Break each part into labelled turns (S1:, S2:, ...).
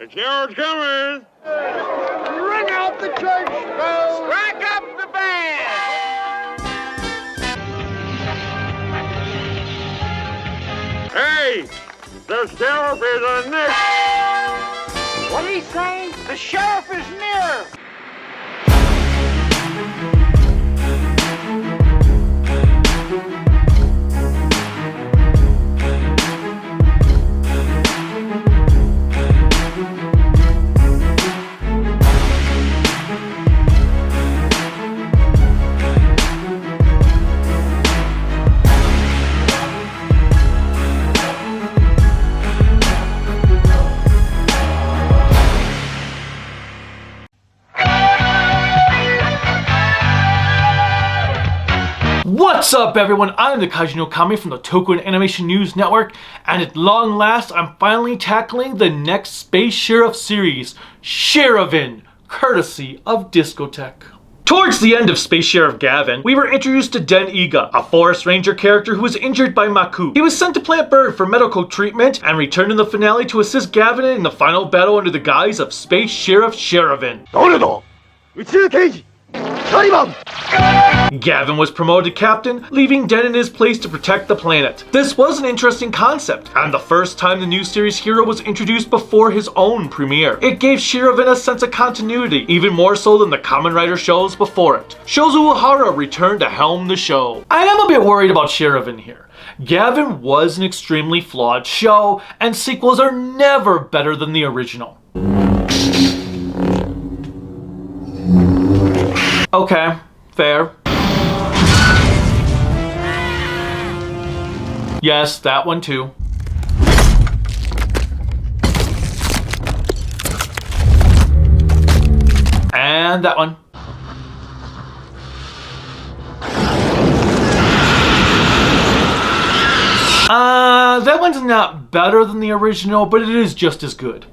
S1: The hero's coming!
S2: Ring out the church bells!
S1: Strike up the band! Hey! The sheriff is on this!
S2: What did he say? The sheriff is near!
S3: What's up, everyone? I'm the Kaiju no Kami from the Toku and Animation News Network, and at long last, I'm finally tackling the next Space Sheriff series, Sharivan, courtesy of Discotech. Towards the end of Space Sheriff Gavan, we were introduced to Den Iga, a forest ranger character who was injured by Makuu. He was sent to Plant Bird for medical treatment and returned in the finale to assist Gavan in the final battle under the guise of Space Sheriff Sharivan. Gavan was promoted to captain, leaving Den in his place to protect the planet. This was an interesting concept, and the first time the new series hero was introduced before his own premiere. It gave Sharivan a sense of continuity, even more so than the Kamen Rider shows before it. Shozu Uhara returned to helm the show. I am a bit worried about Sharivan here. Gavan was an extremely flawed show, and sequels are never better than the original. Okay, fair. Yes, that one too. And that one. That one's not better than the original, but it is just as good.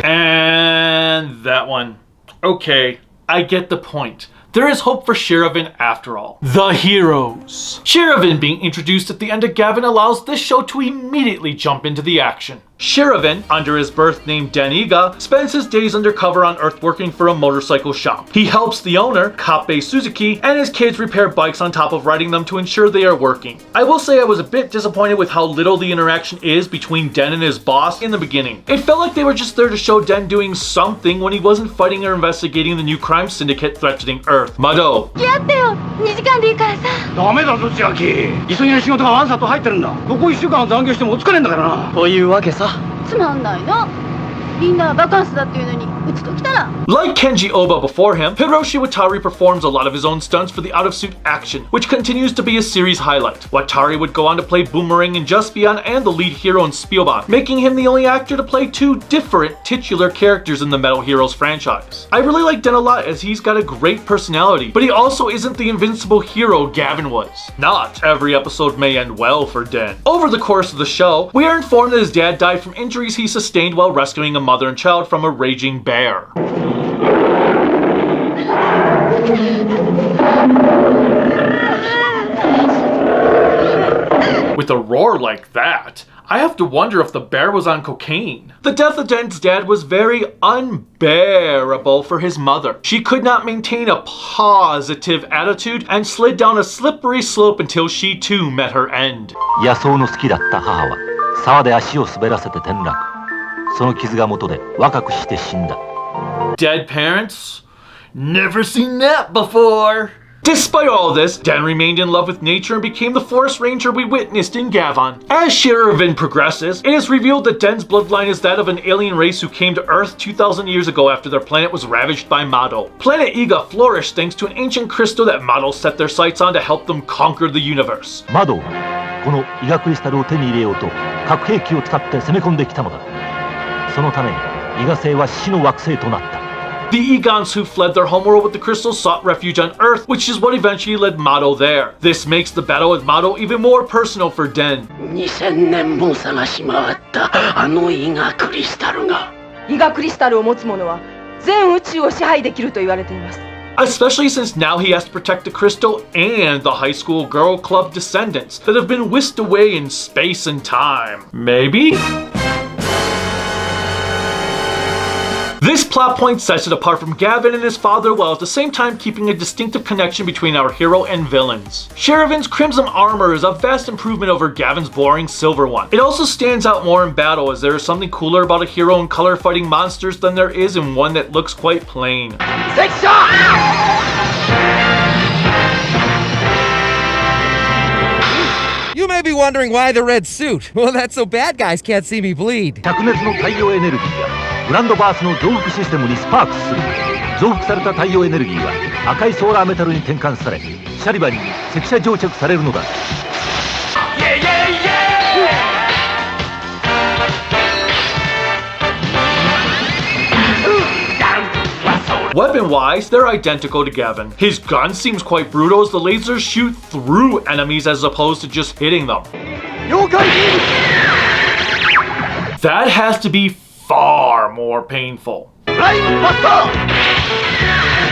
S3: And that one. Okay, I get the point. There is hope for Sharivan after all. The heroes. Sharivan being introduced at the end of Gavan allows this show to immediately jump into the action. Sharivan, under his birth name Den Iga, spends his days undercover on Earth working for a motorcycle shop. He helps the owner, Kappei Suzuki, and his kids repair bikes on top of riding them to ensure they are working. I will say I was a bit disappointed with how little the interaction is between Den and his boss in the beginning. It felt like they were just there to show Den doing something when he wasn't fighting or investigating the new crime syndicate threatening Earth. Madou.
S4: 2時間でいいからさ。
S2: ダメだぞ千秋。急ぎの仕事がワンサット入ってるんだ。ここ1週間残業してもお疲れんだからな。というわけさ。
S4: つまんないな。みんなバカンスだっていうのにうちと来たら。
S3: Like Kenji Oba before him, Hiroshi Watari performs a lot of his own stunts for the out-of-suit action, which continues to be a series highlight. Watari would go on to play Boomerang in Just Beyond and the lead hero in Spielbach, making him the only actor to play two different titular characters in the Metal Heroes franchise. I really like Den a lot as he's got a great personality, but he also isn't the invincible hero Gavan was. Not every episode may end well for Den. Over the course of the show, we are informed that his dad died from injuries he sustained while rescuing a mother and child from a raging bear. With a roar like that, I have to wonder if the bear was on cocaine. The death of Den's dad was very unbearable for his mother. She could not maintain a positive attitude and slid down a slippery slope until she too met her end.
S5: 野草の好きだった母は沢で足を滑らせて転落。その傷が元で若くして死んだ。
S3: Dead parents? Never seen that before. Despite all this, Den remained in love with nature and became the forest ranger we witnessed in Gavan. As Sharivan progresses, it is revealed that Den's bloodline is that of an alien race who came to Earth 2,000 years ago after their planet was ravaged by Madou. Planet Iga flourished thanks to an ancient crystal that Madou set their sights on to help them conquer the universe.
S5: Madou このイガクリスタルを手に入れようと核兵器を使って攻め込んできたのだ。そのため、イガ星は死の惑星となった。
S3: The Egons who fled their homeworld with the crystal sought refuge on Earth, which is what eventually led Madou there. This makes the battle with Madou even more personal for Den.
S2: 2000年も探し回ったあのイガクリスタルが。
S6: イガクリスタルを持つ者は全宇宙を支配できると言われています。
S3: especially since now he has to protect the crystal and the high school girl club descendants that have been whisked away in space and time. Maybe? This plot point sets it apart from Gavan and his father while at the same time keeping a distinctive connection between our hero and villains. Sharivan's crimson armor is a vast improvement over Gavan's boring silver one. It also stands out more in battle as there is something cooler about a hero in color fighting monsters than there is in one that looks quite plain.
S6: You may be wondering why the red suit. Well, that's so bad guys can't see me bleed.
S5: 灼熱の太陽エネルギーがグランドバースの増幅システムにスパークスする。増幅された太陽エネルギーは赤いソーラーメタルに転換され、シャリバンに積載蒸着されるのだ。
S3: Weapon-wise, they're identical to Gavan. His gun seems quite brutal as the lasers shoot through enemies as opposed to just hitting them. That has to be far more painful.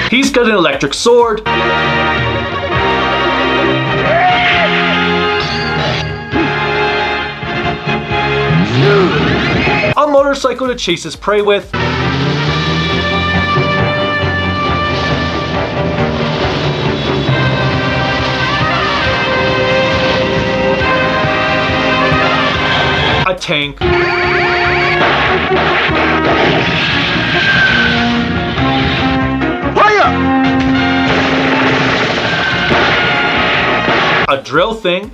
S3: He's got an electric sword. A motorcycle to chase his prey with. A tank.
S2: Fire!
S3: A drill thing.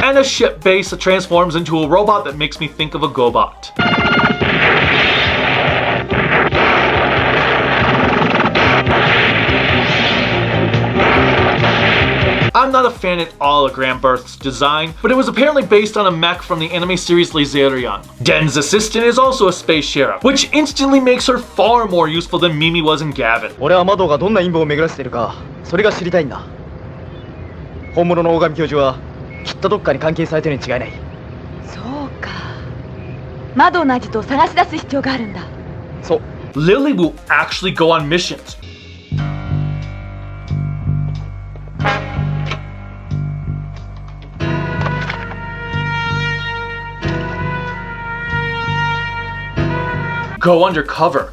S3: And a ship base that transforms into a robot that makes me think of a GoBot. I'm not a fan at all of Grand Berth's design, but it was apparently based on a mech from the anime series Laserion. Den's assistant is also a space sheriff, which instantly makes her far more useful than Mimi was in Gavan.
S2: 俺はマドがどんな陰謀を巡らせているか、それが知りたいんだ。本物の大神教授はきっとどっかに関係されてるに違いない。
S4: そうか。マドのアジトを探し出す必要があるんだ。
S2: そう。
S3: Lily will actually go on missions. Go undercover.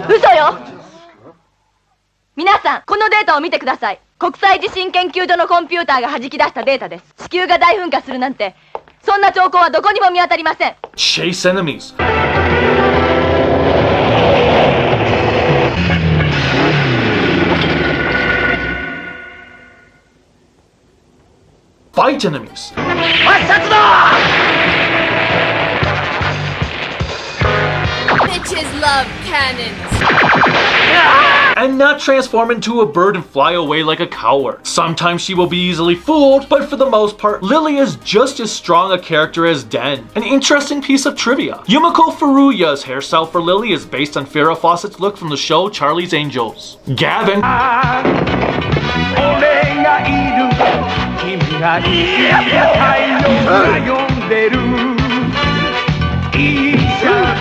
S4: 嘘よ。皆さん、このデータを見てください。国際地震研究所のコンピューターが弾き出したデータです。地球が大噴火するなんて、そんな兆候はどこにも見当たりません。
S3: Chase enemies. Fight enemies.
S7: Bitches love cannons.
S3: And not transform into a bird and fly away like a coward. Sometimes she will be easily fooled, but for the most part, Lily is just as strong a character as Den. An interesting piece of trivia. Yumiko Furuya's hairstyle for Lily is based on Farrah Fawcett's look from the show Charlie's Angels. Gavan.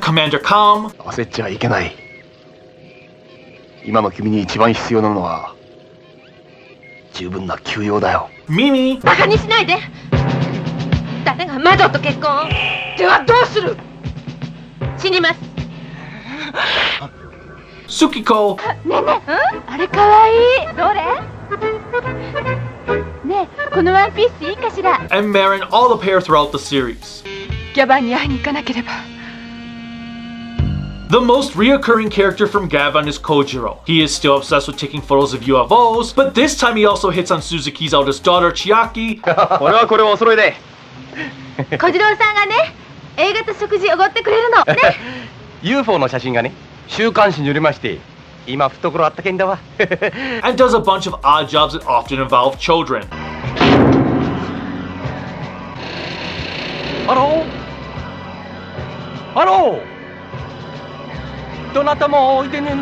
S3: Commander Calm.
S2: 焦っちゃいけない。今の君に一番必要なのは十分な休養だよ。
S3: Mimi.
S4: バカにしないで。誰がマドと結婚？ではどうする？死にます。
S3: Tsukiko.
S4: ねえねえ、あれかわいい。どれ？ねえ、このワンピースいいかしら？
S3: And Marin all the pair throughout the series.
S4: ギャバンに会いに行かなければ。
S3: The most reoccurring character from Gavan is Kojiro. He is still obsessed with taking photos of UFOs, but this time he also hits on Suzuki's eldest daughter, Chiaki.
S2: 俺はこれをお揃いで。
S4: 小次郎さんがね、映画と食事おごってくれるの。ね。
S6: UFO の写真がね、週刊誌に売れまして、今懐あったけんだわ。
S3: And does a bunch of odd jobs that often involve children.
S6: ハローハローどなたもおいでねん。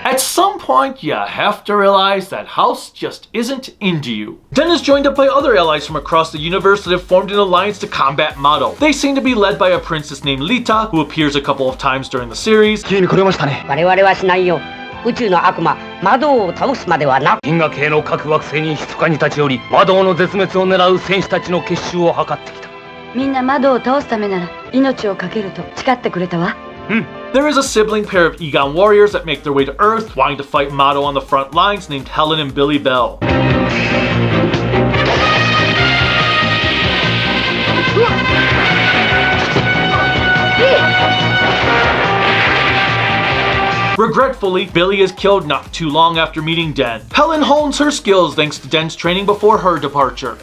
S6: あれ
S3: At some point, you have to realize that house just isn't into you. Den is joined up by other allies from across the universe that have formed an alliance to combat Madou. They seem to be led by a princess named Lita, who appears a couple of times during the series.
S8: 我々はしないよ。宇宙の悪魔魔導を倒すまではな。銀河系の各惑星に密かに立ち寄り、魔導の絶滅を狙う戦士たちの結集を図ってきた。
S4: みんな窓を倒すためなら命を懸けると誓ってくれたわ。
S3: There is a sibling pair of Egon warriors that make their way to Earth, wanting to fight Madou on the front lines, named Helen and Billy Bell. Regretfully, Billy is killed not too long after meeting Den. Helen hones her skills thanks to Den's training before her departure.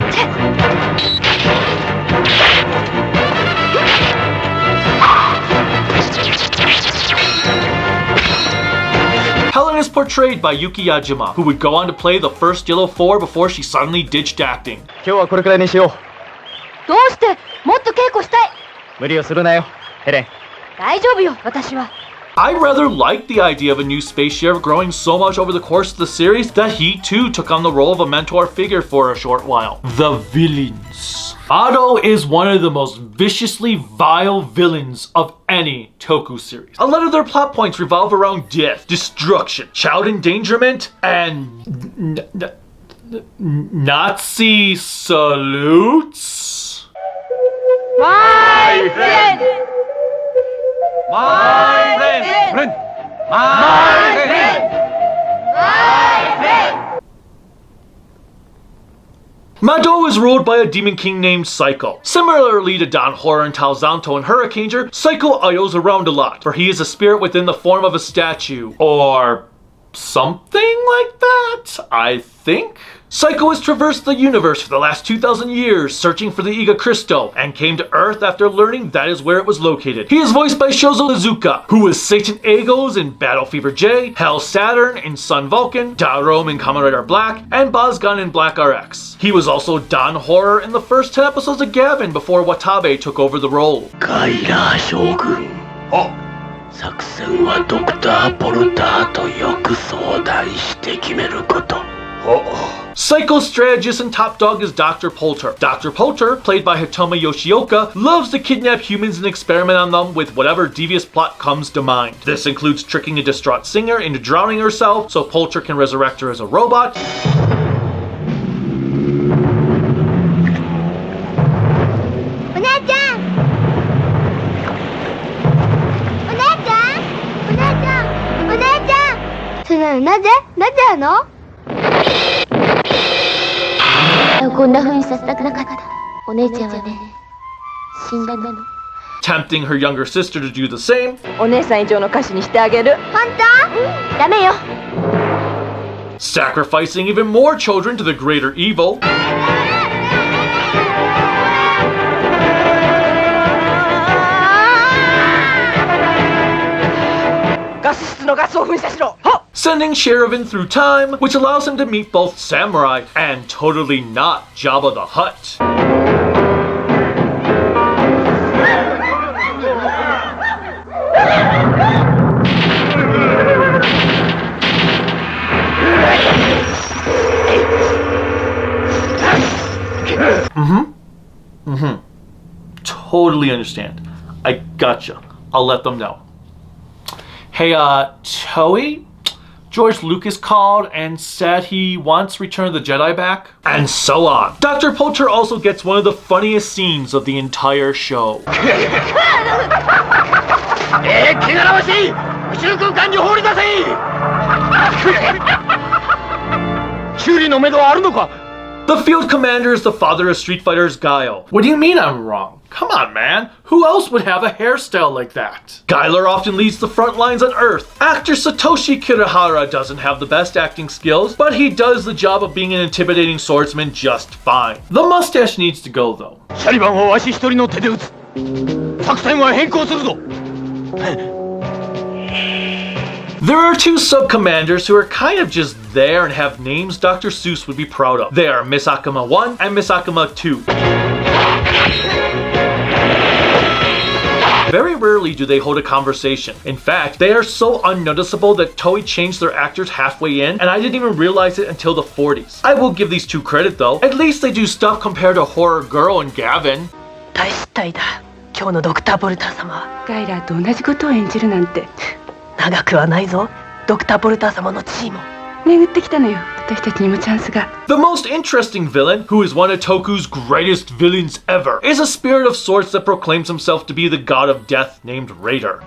S3: Helen is portrayed by Yuki Yajima, who would go on to play the first Yellow 4 before she suddenly ditched acting.
S2: 今日はこれくらいにしよ
S4: どうしてもっと稽古したい。
S2: う。無理をするなよ、ヘレン。
S4: 大丈夫よ、私は。
S3: I rather like the idea of a new Space Sheriff growing so much over the course of the series that he too took on the role of a mentor figure for a short while. The villains. Madou is one of the most viciously vile villains of any Toku series. A lot of their plot points revolve around death, destruction, child endangerment, and Nazi salutes?
S4: My friend!
S6: My friend!
S4: My friend! My friend!
S3: Madou is ruled by a demon king named Psycho. Similarly to Don Horror and Talzanto and Hurricaneer, Psycho idles around a lot, for he is a spirit within the form of a statue. Or something like that, I think? Psycho has traversed the universe for the last 2,000 years, searching for the Iga Crystal, and came to Earth after learning that is where it was located. He is voiced by Shozo Izuka, who was Satan Agos in Battle Fever J, Hell Saturn in Sun Vulcan, Darome in Kamen Rider Black, and Bozgun in Black RX. He was also Don Horror in the first 10 episodes of Gavan before Watabe took over the role.
S8: ガイラー将軍。作戦はドクター・ポルターとよく相談して決めること。
S3: Psycho strategist and top dog is Dr. Polter. Dr. Polter, played by Hitoma Yoshioka, loves to kidnap humans and experiment on them with whatever devious plot comes to mind. This includes tricking a distraught singer into drowning herself so Polter can resurrect her as a robot. Tempting her younger sister to do the same.
S4: お姉さん以上の歌手にしてあげる。本当？ダメよ。
S3: Sacrificing even more children to the greater evil.
S8: ガス室のガスを噴射しろ。
S3: Sending Sharivan through time, which allows him to meet both Samurai and totally not Jabba the Hutt. Totally understand. I gotcha. I'll let them know. Hey, Toei? George Lucas called and said he wants Return of the Jedi back, and so on. Dr. Polter also gets one of the funniest scenes of the entire show. The field commander is the father of Street Fighter's Guile. What do you mean I'm wrong? Come on, man. Who else would have a hairstyle like that? Guiler often leads the front lines on Earth. Actor Satoshi Kirihara doesn't have the best acting skills, but he does the job of being an intimidating swordsman just fine. The mustache needs to go, though.
S6: シャリバンはわし一人の手で撃つ。作戦は変更するぞ。
S3: There are two sub-commanders who are kind of just there and have names Dr. Seuss would be proud of. They are Miss Akuma 1 and Miss Akuma 2. Very rarely do they hold a conversation. In fact, they are so unnoticeable that Toei changed their actors halfway in, and I didn't even realize it until the 40s. I will give these two credit though. At least they do stuff compared to Horror Girl and Gavan.
S9: 大失態だ。今日のドクター・ボルター様。ガイラーと同じことを演じるなんて。長くはないぞ。ドクター・ボルター様の地位も。巡ってきたのよ。私たちにもチャンスが。
S3: The most interesting villain, who is one of Toku's greatest villains ever, is a spirit of sorts that proclaims himself to be the god of death named Raider.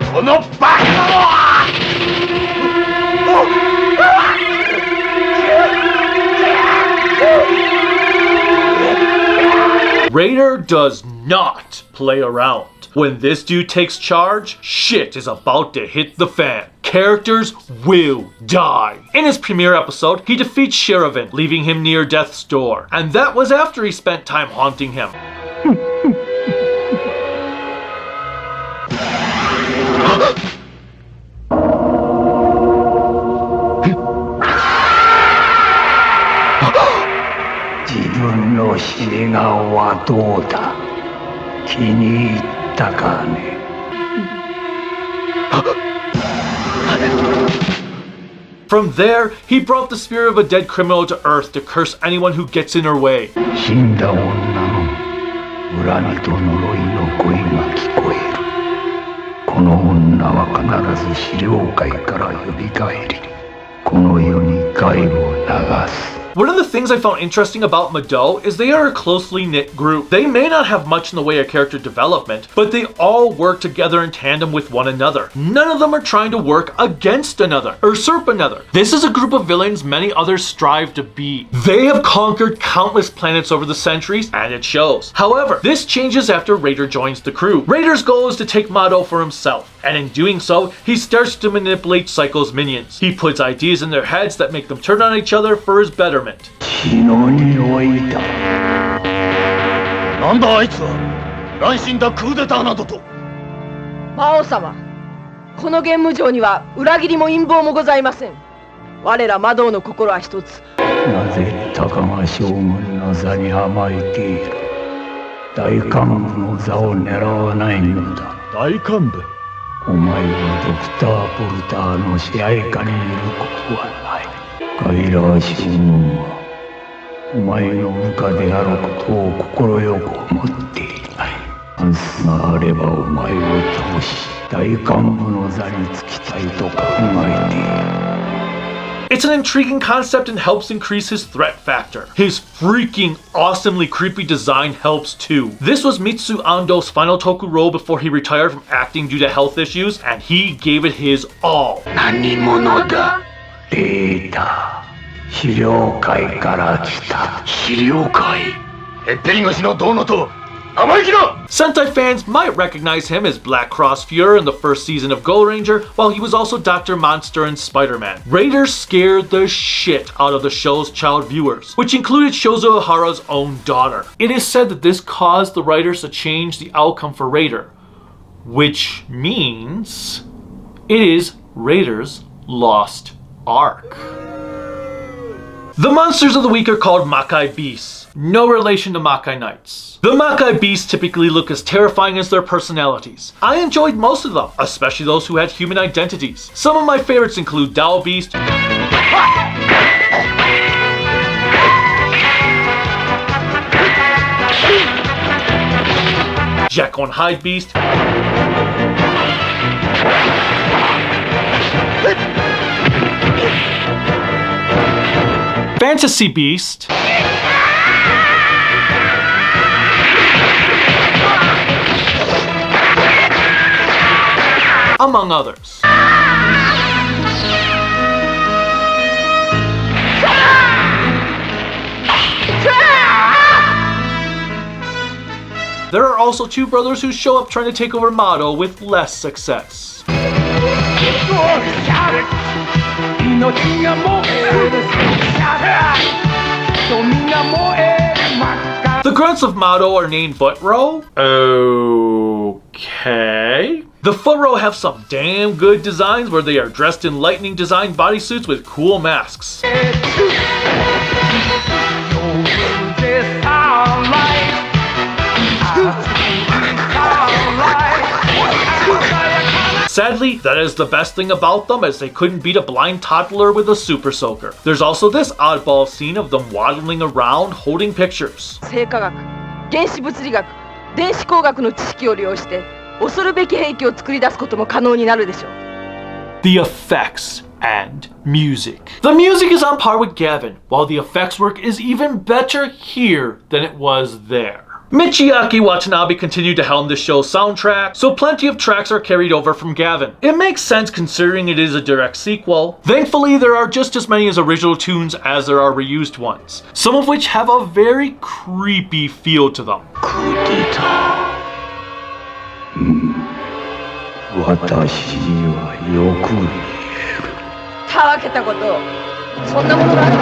S3: Raider does not play around. When this dude takes charge, shit is about to hit the fan. Characters will die. In his premiere episode, he defeats Sharivan, leaving him near death's door. And that was after he spent time haunting him. From there, he brought the spirit of a dead criminal to Earth to curse anyone who gets in her way. One of the things I found interesting about Madou is they are a closely knit group. They may not have much in the way of character development, but they all work together in tandem with one another. None of them are trying to work against another or usurp another. This is a group of villains many others strive to be. They have conquered countless planets over the centuries, and it shows. However, this changes after Raider joins the crew. Raider's goal is to take Madou for himself, and in doing so, he starts to manipulate Psycho's minions. He puts ideas in their heads that make them turn on each other for his betterment.
S2: なんだあいつは乱心だクーデターなどと
S9: 魔王様、このゲーム上には裏切りも陰謀もございません。我ら魔道の心は一つ。
S10: なぜ高間将軍の座に甘えている。大幹部の座を狙わないのだ。
S2: 大幹部
S10: お前はドクター・ボルターの支配下にいることはない。ガイラー将軍はお前の部下であることを快く思っていない。チャンスがあればお前を倒し大幹部の座につきたいと考えている。
S3: It's an intriguing concept and helps increase his threat factor. His freaking awesomely creepy design helps too. This was Mitsu Ando's final Toku role before he retired from acting due to health issues, and he gave it his all.
S10: 何者だ？レーダー。資料会から来た。資料会？へっぺり腰のどうのと。
S3: Sentai fans might recognize him as Black Cross Fuhrer in the first season of Go Ranger, while he was also Dr. Monster in Spider-Man. Raider scared the shit out of the show's child viewers, which included Shozo Ohara's own daughter. It is said that this caused the writers to change the outcome for Raider, which means it is Raider's lost arc. The monsters of the week are called Makai Beasts, no relation to Makai Knights. The Makai Beasts typically look as terrifying as their personalities. I enjoyed most of them, especially those who had human identities. Some of my favorites include Dao Beast, Jekyll and Hyde Beast, Fantasy Beast, among others. There are also two brothers who show up trying to take over Madou with less success. The grunts of Madou are named Foot Row. Okay. The Foot Row have some damn good designs where they are dressed in lightning designed bodysuits with cool masks. Sadly, that is the best thing about them, as they couldn't beat a blind toddler with a super soaker. There's also this oddball scene of them waddling around holding pictures.
S4: 生化学、原子物理学、電子工学の知識を利用して恐るべき兵器を作り出すことも可能になるでしょう。
S3: The effects and music. The music is on par with Gavan, while the effects work is even better here than it was there. Michiaki Watanabe continued to helm the show's soundtrack, so plenty of tracks are carried over from Gavan. It makes sense considering it is a direct sequel. Thankfully, there are just as many as original tunes as there are reused ones, some of which have a very creepy feel to them.
S10: 私にはよく見える。
S4: たわけたこと、そんなことがある。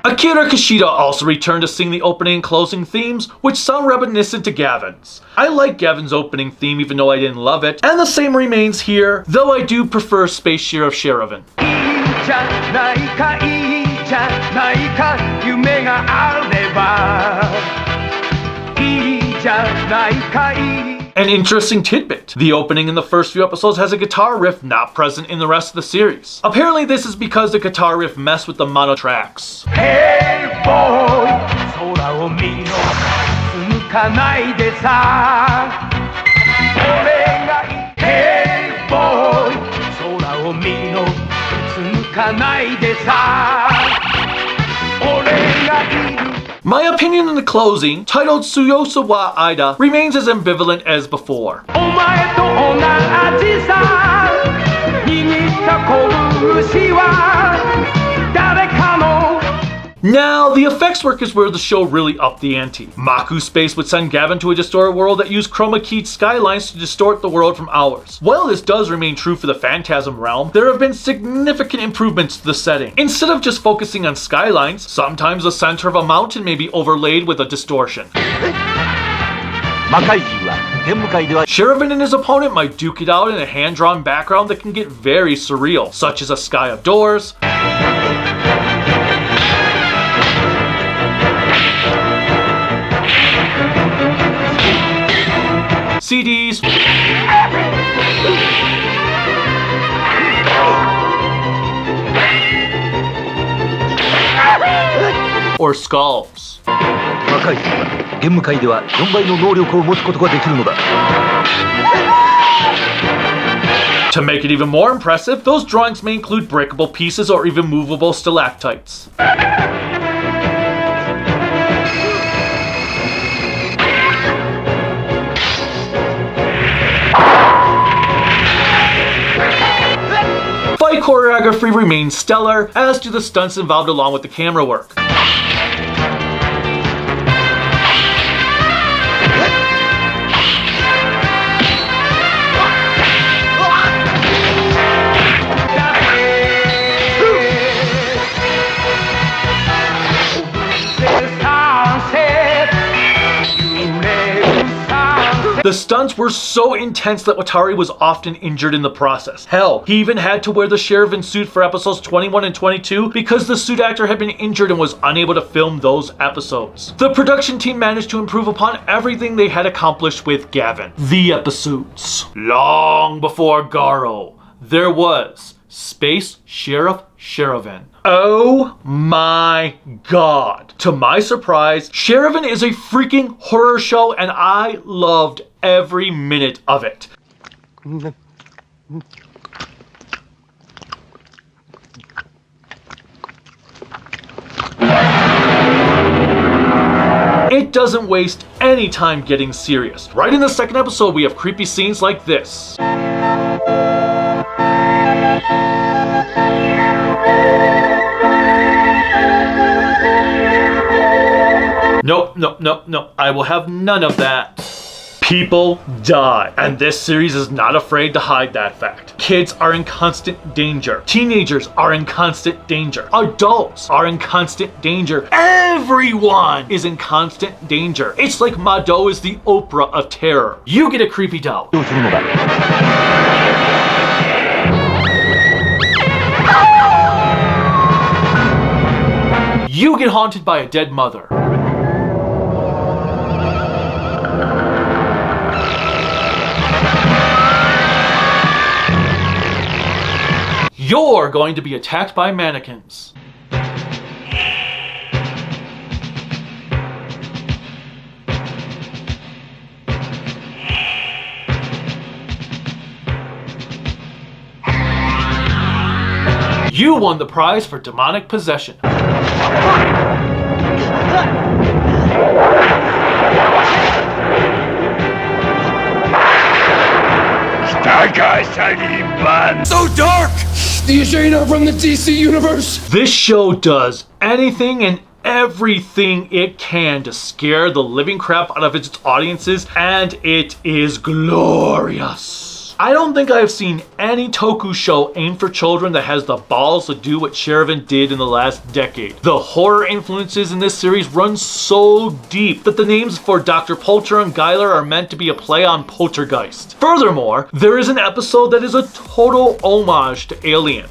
S3: Akira Kishida also returned to sing the opening and closing themes, which sound reminiscent to Gavan's. I like Gavan's opening theme even though I didn't love it, and the same remains here, though I do prefer Space Sheriff Sharivan. An interesting tidbit. The opening in the first few episodes has a guitar riff not present in the rest of the series. Apparently this is because the guitar riff messed with the mono tracks.
S10: Hey boy, 空を見ろ、抜かないでさ。俺がいい。Hey boy, 空を見ろ、抜かないでさ。俺がいる。
S3: My opinion in the closing, titled Tsuyosa wa Aida, remains as ambivalent as before. Now, the effects work is where the show really upped the ante. Makuu Space would send Gavan to a distorted world that used chroma keyed skylines to distort the world from ours. While this does remain true for the Phantasm realm, there have been significant improvements to the setting. Instead of just focusing on skylines, sometimes the center of a mountain may be overlaid with a distortion. Sharivan and his opponent might duke it out in a hand-drawn background that can get very surreal, such as a sky of doors, CDs, or skulls. To make it even more impressive, those drawings may include breakable pieces or even movable stalactites. Fight choreography remains stellar, as do the stunts involved along with the camera work. The stunts were so intense that Watari was often injured in the process. Hell, he even had to wear the Sharivan suit for episodes 21 and 22 because the suit actor had been injured and was unable to film those episodes. The production team managed to improve upon everything they had accomplished with Gavan. The episodes. Long before Garo, there was Space Sheriff Sharivan. Oh my god. To my surprise, Sharivan is a freaking horror show and I loved every minute of it. It doesn't waste any time getting serious. Right in the second episode, we have creepy scenes like this. Nope, nope, nope, nope. I will have none of that. People die, and this series is not afraid to hide that fact. Kids are in constant danger. Teenagers are in constant danger. Adults are in constant danger. Everyone is in constant danger. It's like Madou is the Oprah of terror. You get a creepy doll. You get haunted by a dead mother. You're going to be attacked by mannequins. You won the prize for demonic possession.
S10: So dark! Do you sure you're not from the DC universe?
S3: This show does anything and everything it can to scare the living crap out of its audiences, and it is glorious. I don't think I've seen any Toku show aimed for children that has the balls to do what Sharivan did in the last decade. The horror influences in this series run so deep that the names for Dr. Polter and Geiler are meant to be a play on Poltergeist. Furthermore, there is an episode that is a total homage to Alien.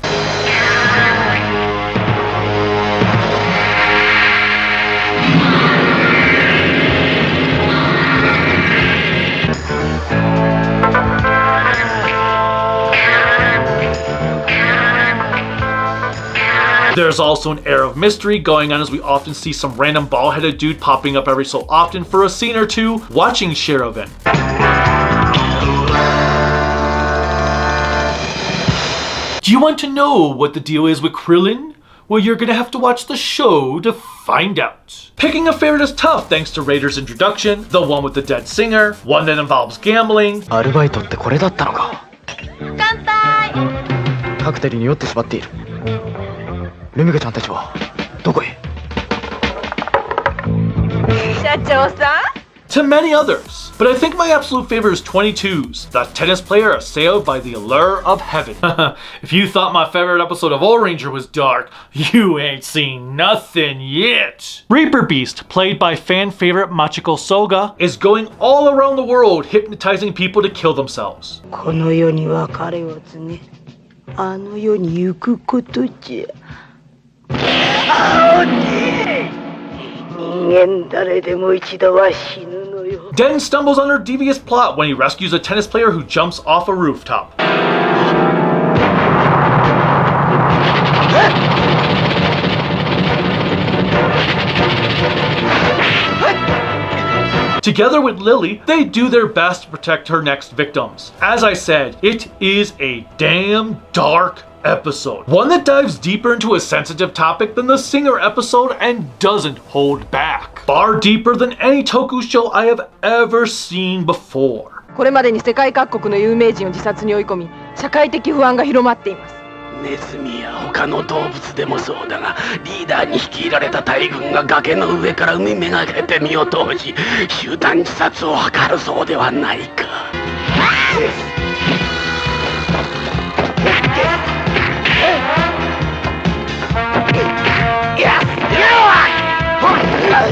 S3: There's also an air of mystery going on as we often see some random bald-headed dude popping up every so often for a scene or two watching Sharivan. Do you want to know what the deal is with Krillin? Well, you're gonna have to watch the show to find out. Picking a favorite is tough thanks to Raider's introduction, the one with the dead singer, one that involves gambling.
S2: アルバイトってこれだったのか。
S4: 乾杯。
S2: カクテルに酔ってしまっている。ルミカちゃんたちはどこへ？
S4: 社長さん？
S3: To many others, but I think my absolute favorite is 22's, the tennis player assailed by the allure of heaven. If you thought my favorite episode of Oranger was dark, you ain't seen nothing yet. Reaper Beast, played by fan favorite Machiko Soga, is going all around the world hypnotizing people to kill themselves.
S9: この世に別れは告げ、あの世に行くことじゃ。
S3: Den stumbles on her devious plot when he rescues a tennis player who jumps off a rooftop. Together with Lily, they do their best to protect her next victims. As I said, it is a damn dark episode. One that dives deeper into a sensitive topic than the Singer episode and doesn't hold back. Far deeper than any Toku show I have ever seen before.
S4: これまでに世界各国の有名人を自殺に追い込み、社会的不安が広まっています。
S10: ネズミや他の動物でもそうだが、リーダーに率いられた大軍が崖の上から海めがけて身を投じ、集団自殺を図るそうではないか。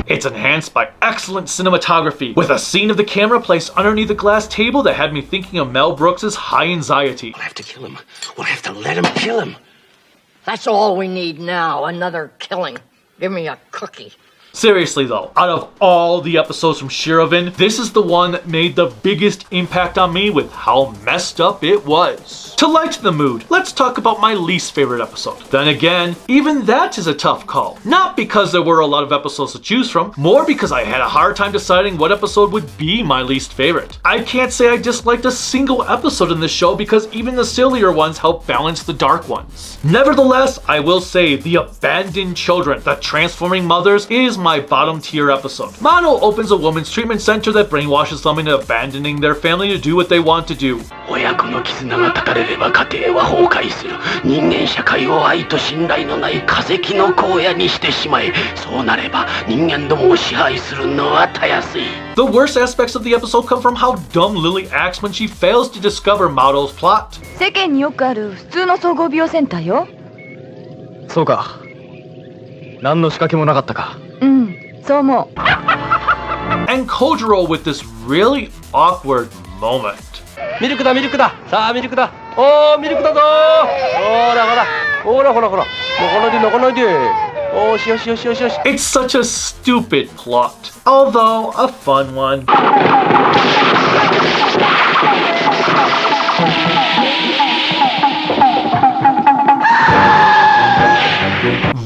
S3: It's enhanced by excellent cinematography, with a scene of the camera placed underneath a glass table that had me thinking of Mel Brooks' High Anxiety.
S10: We'll have to kill him. We'll have to let him kill him.
S11: That's all we need now, another killing. Give me a cookie.
S3: Seriously though, out of all the episodes from Sharivan, this is the one that made the biggest impact on me with how messed up it was. To lighten the mood, let's talk about my least favorite episode. Then again, even that is a tough call. Not because there were a lot of episodes to choose from, more because I had a hard time deciding what episode would be my least favorite. I can't say I disliked a single episode in this show because even the sillier ones help balance the dark ones. Nevertheless, I will say the abandoned children, the transforming mothers, is my bottom tier episode. Madou opens a women's treatment center that brainwashes them into abandoning their family to do what they want to do.
S10: 親子の絆が断たれれば家庭は崩壊する。人間社会を愛と信頼のない化石の荒野にしてしまえ。そうなれば人間どもを支配するのはたやすい。
S3: The worst aspects of the episode come from how dumb Lily acts when she fails to discover Madou's plot.
S4: 世間によくある普通の総合美容センターよ。
S2: そうか。何の仕掛けもなかったか。
S4: うん、そう思う。
S3: And Kojiro with this really awkward moment.
S6: ミルクだミルクださあミルクだおーミルクだぞほらほらほらほらほらのこのでおーしよしよしよしよし
S3: It's such a stupid plot, although a fun one.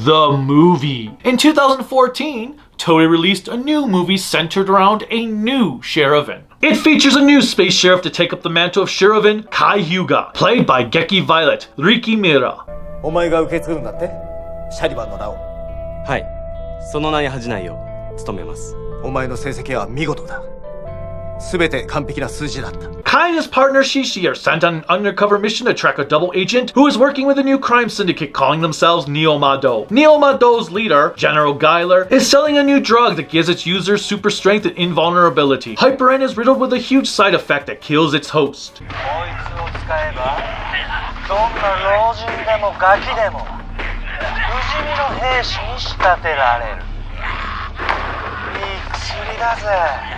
S3: The movie. In 2014, Toei released a new movie centered around a new Sharivan. It features a new space sheriff to take up the mantle of Sharivan, Kaiju, played by Geki Violet, Riki Mira.
S12: お前が受け継ぐんだってシャリバンの名を
S13: はいその名に恥じないよう努めます
S12: お前の成績は見事だ全て完璧な数字だった
S3: Kai and his partner Shishi are sent on an undercover mission to track a double agent who is working with a new crime syndicate calling themselves Neo Madou. Neo Madou's leader, General Geiler, is selling a new drug that gives its users super strength and invulnerability. Hyper-N is riddled with a huge side effect that kills its host.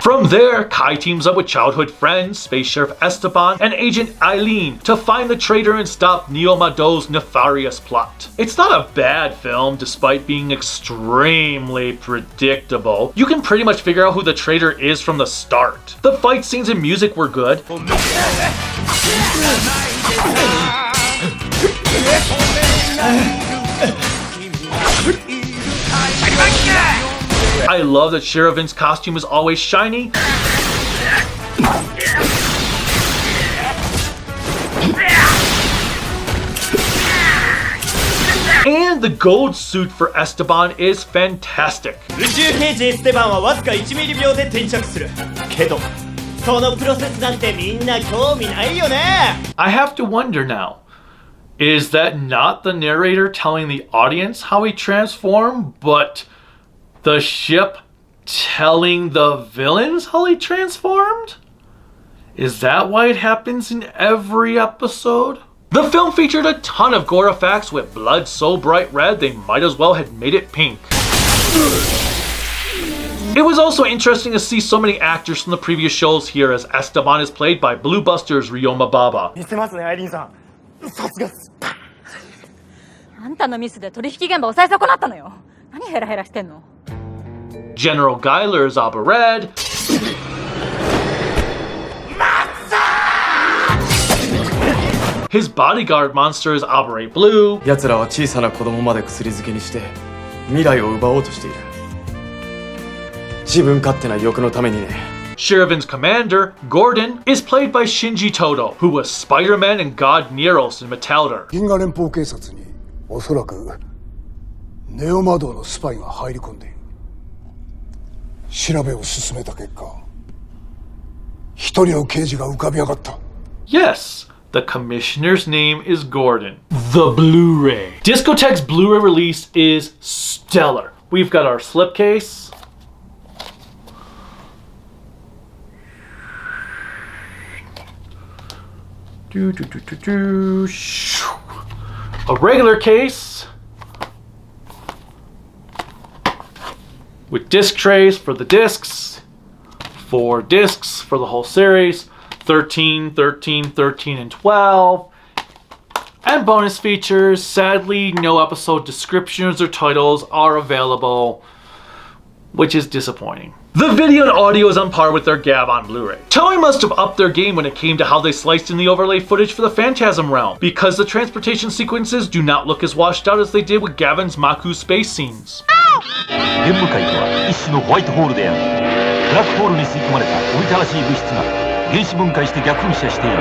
S3: From there, Kai teams up with childhood friends, Space Sheriff Esteban and Agent Eileen to find the traitor and stop Neo Madou's nefarious plot. It's not a bad film, despite being extremely predictable. You can pretty much figure out who the traitor is from the start. The fight scenes and music were good. I love that Sharivan's costume is always shiny. And the gold suit for Esteban is fantastic. I have to wonder now, is that not the narrator telling the audience how he transformed, but the ship telling the villains how he transformed? Is that why it happens in every episode? The film featured a ton of gore effects with blood so bright red they might as well have made it pink. It was also interesting to see so many actors from the previous shows here, as Esteban is played by Blue Buster's Ryoma Baba.
S4: あんたのミスで取引現場を抑え損なったのよ。何ヘラヘラしてんの？
S3: General Geiler is Abba Red. His bodyguard monster is Abba Blue.
S13: 奴らは小さな子供まで薬漬けにして未来を奪おうとしている。自分勝手な欲のためにね。
S3: Sharivan's commander, Gordon, is played by Shinji Todo, who was Spider-Man and God Neros in Metal Gear.
S14: 銀河連邦警察におそらくネオマドーのスパイが入り込んでいる。調べを進めた結果、一人の刑事が浮かび上がった。
S3: Yes, the commissioner's name is Gordon. The Blu-ray. Discotek's Blu-ray release is stellar. We've got our slipcase. A regular case with disc trays for the discs, 4 discs for the whole series, 13, 13, 13, and 12, and bonus features. Sadly, no episode descriptions or titles are available, which is disappointing. The video and audio is on par with their Gavan Blu-ray. Toei must have upped their game when it came to how they sliced in the overlay footage for the Phantasm realm, because the transportation sequences do not look as washed out as they did with Gavan's Makuu space scenes.
S5: 玄武海とは一種のホワイトホールである。ブラックホールに吸い込まれたおびただしい物質が原子分解して逆噴射している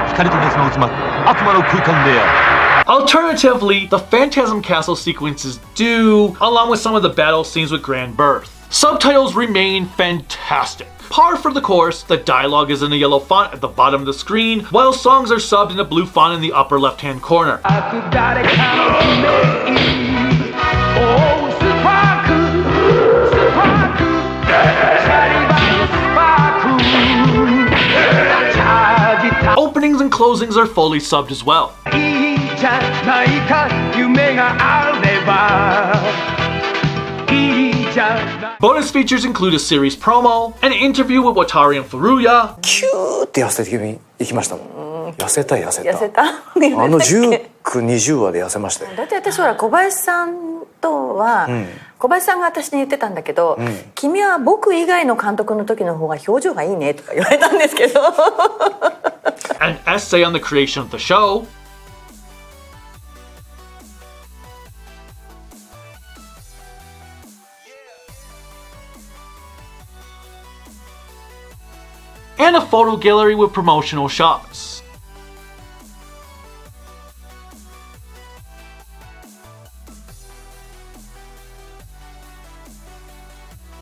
S5: 光と熱の渦巻く悪魔の空間である。
S3: Alternatively, the Phantasm Castle sequences do, along with some of the battle scenes with Grand Birth. Subtitles remain fantastic. Par for the course, the dialogue is in a yellow font at the bottom of the screen, while songs are subbed in a blue font in the upper left-hand corner. Openings and closings are fully subbed as well. Bonus features include a series promo, an interview with Watari and Furuya,
S15: キューって痩せていきましたもん。痩せた。10区20話で痩せましたよ。
S16: だって私ほら小林さんとは、小林さんが私に言ってたんだけど、君は僕以外の監督の時の方が表情がいいねとか言われたんですけど。
S3: an essay on the creation of the show, and a photo gallery with promotional shots.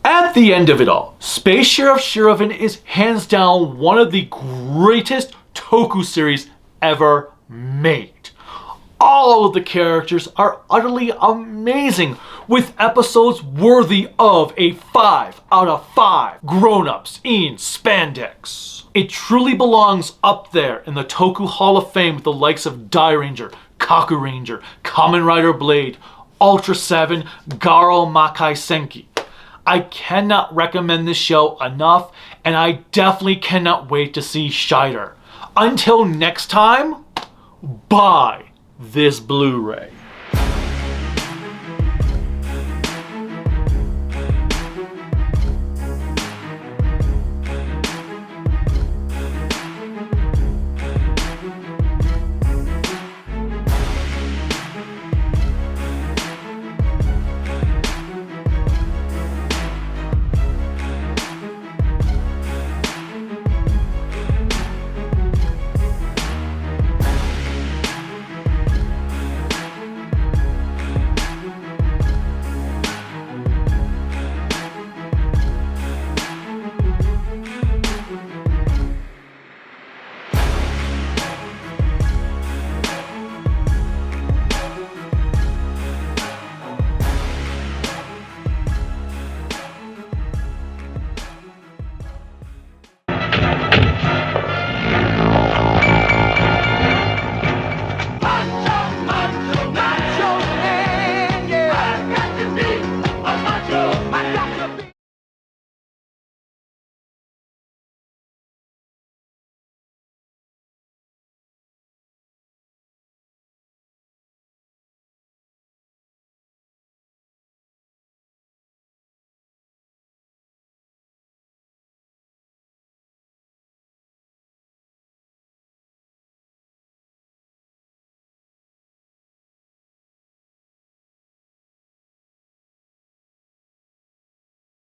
S3: At the end of it all, Space Sheriff Sharivan is hands down one of the greatest Toku series ever made. All of the characters are utterly amazing, with episodes worthy of a 5 out of 5 grown-ups in spandex. It truly belongs up there in the Toku Hall of Fame with the likes of Die Ranger, Kaku Ranger, Kamen Rider Blade, Ultra 7, Garo Makai Senki. I cannot recommend this show enough, and I definitely cannot wait to see Scheider. Until next time, buy this Blu-ray.